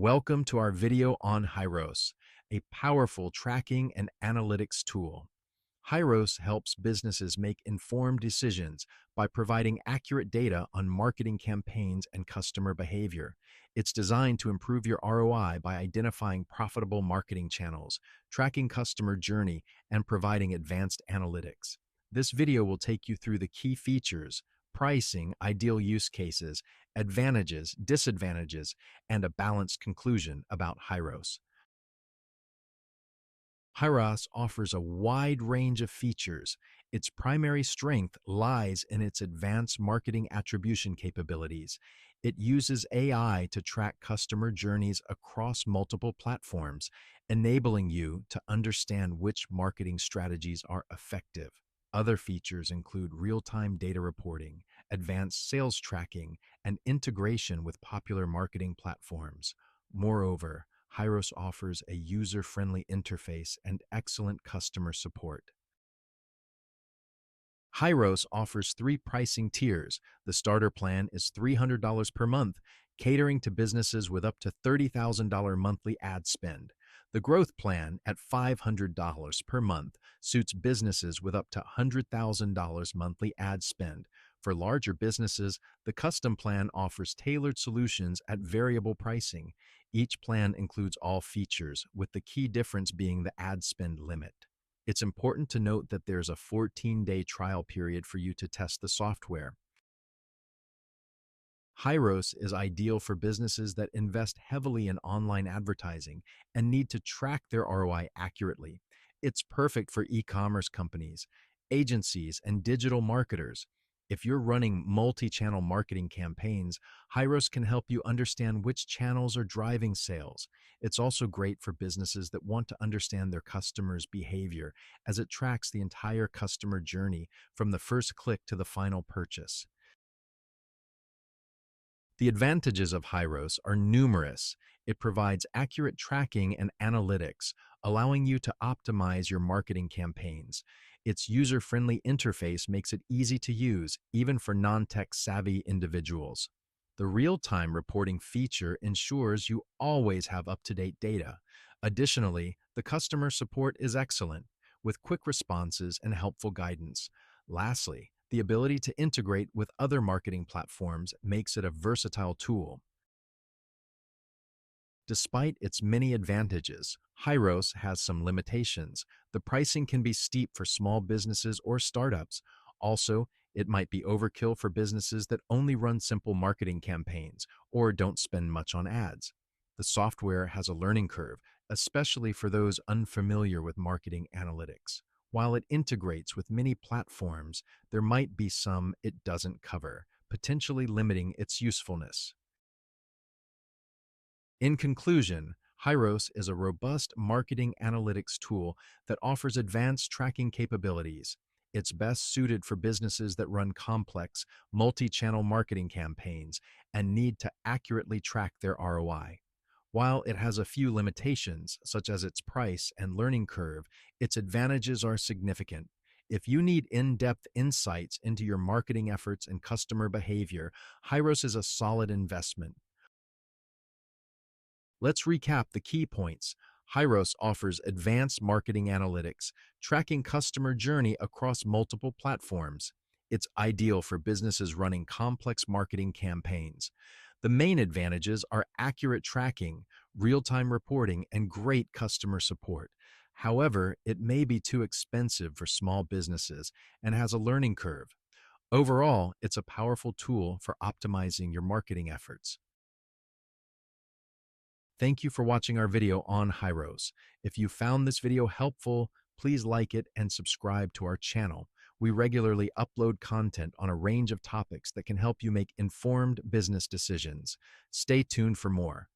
Welcome to our video on Hyros, a powerful tracking and analytics tool. Hyros helps businesses make informed decisions by providing accurate data on marketing campaigns and customer behavior. It's designed to improve your ROI by identifying profitable marketing channels, tracking customer journey, and providing advanced analytics. This video will take you through the key features, pricing, ideal use cases, advantages, disadvantages, and a balanced conclusion about Hyros. Hyros offers a wide range of features. Its primary strength lies in its advanced marketing attribution capabilities. It uses AI to track customer journeys across multiple platforms, enabling you to understand which marketing strategies are effective. Other features include real-time data reporting, advanced sales tracking, and integration with popular marketing platforms. Moreover, Hyros offers a user-friendly interface and excellent customer support. Hyros offers three pricing tiers. The starter plan is $300 per month, catering to businesses with up to $30,000 monthly ad spend. The growth plan at $500 per month suits businesses with up to $100,000 monthly ad spend. For larger businesses, the custom plan offers tailored solutions at variable pricing. Each plan includes all features, with the key difference being the ad spend limit. It's important to note that there's a 14-day trial period for you to test the software. Hyros is ideal for businesses that invest heavily in online advertising and need to track their ROI accurately. It's perfect for e-commerce companies, agencies, and digital marketers. If you're running multi-channel marketing campaigns, Hyros can help you understand which channels are driving sales. It's also great for businesses that want to understand their customers' behavior, as it tracks the entire customer journey from the first click to the final purchase. The advantages of Hyros are numerous. It provides accurate tracking and analytics, allowing you to optimize your marketing campaigns. Its user-friendly interface makes it easy to use, even for non-tech savvy individuals. The real-time reporting feature ensures you always have up-to-date data. Additionally, the customer support is excellent, with quick responses and helpful guidance. Lastly, the ability to integrate with other marketing platforms makes it a versatile tool. Despite its many advantages, Hyros has some limitations. The pricing can be steep for small businesses or startups. Also, it might be overkill for businesses that only run simple marketing campaigns or don't spend much on ads. The software has a learning curve, especially for those unfamiliar with marketing analytics. While it integrates with many platforms, there might be some it doesn't cover, potentially limiting its usefulness. In conclusion, Hyros is a robust marketing analytics tool that offers advanced tracking capabilities. It's best suited for businesses that run complex, multi-channel marketing campaigns and need to accurately track their ROI. While it has a few limitations, such as its price and learning curve, its advantages are significant. If you need in-depth insights into your marketing efforts and customer behavior, Hyros is a solid investment. Let's recap the key points. Hyros offers advanced marketing analytics, tracking customer journey across multiple platforms. It's ideal for businesses running complex marketing campaigns. The main advantages are accurate tracking, real-time reporting, and great customer support. However, it may be too expensive for small businesses and has a learning curve. Overall, it's a powerful tool for optimizing your marketing efforts. Thank you for watching our video on Hyros. If you found this video helpful, please like it and subscribe to our channel. We regularly upload content on a range of topics that can help you make informed business decisions. Stay tuned for more.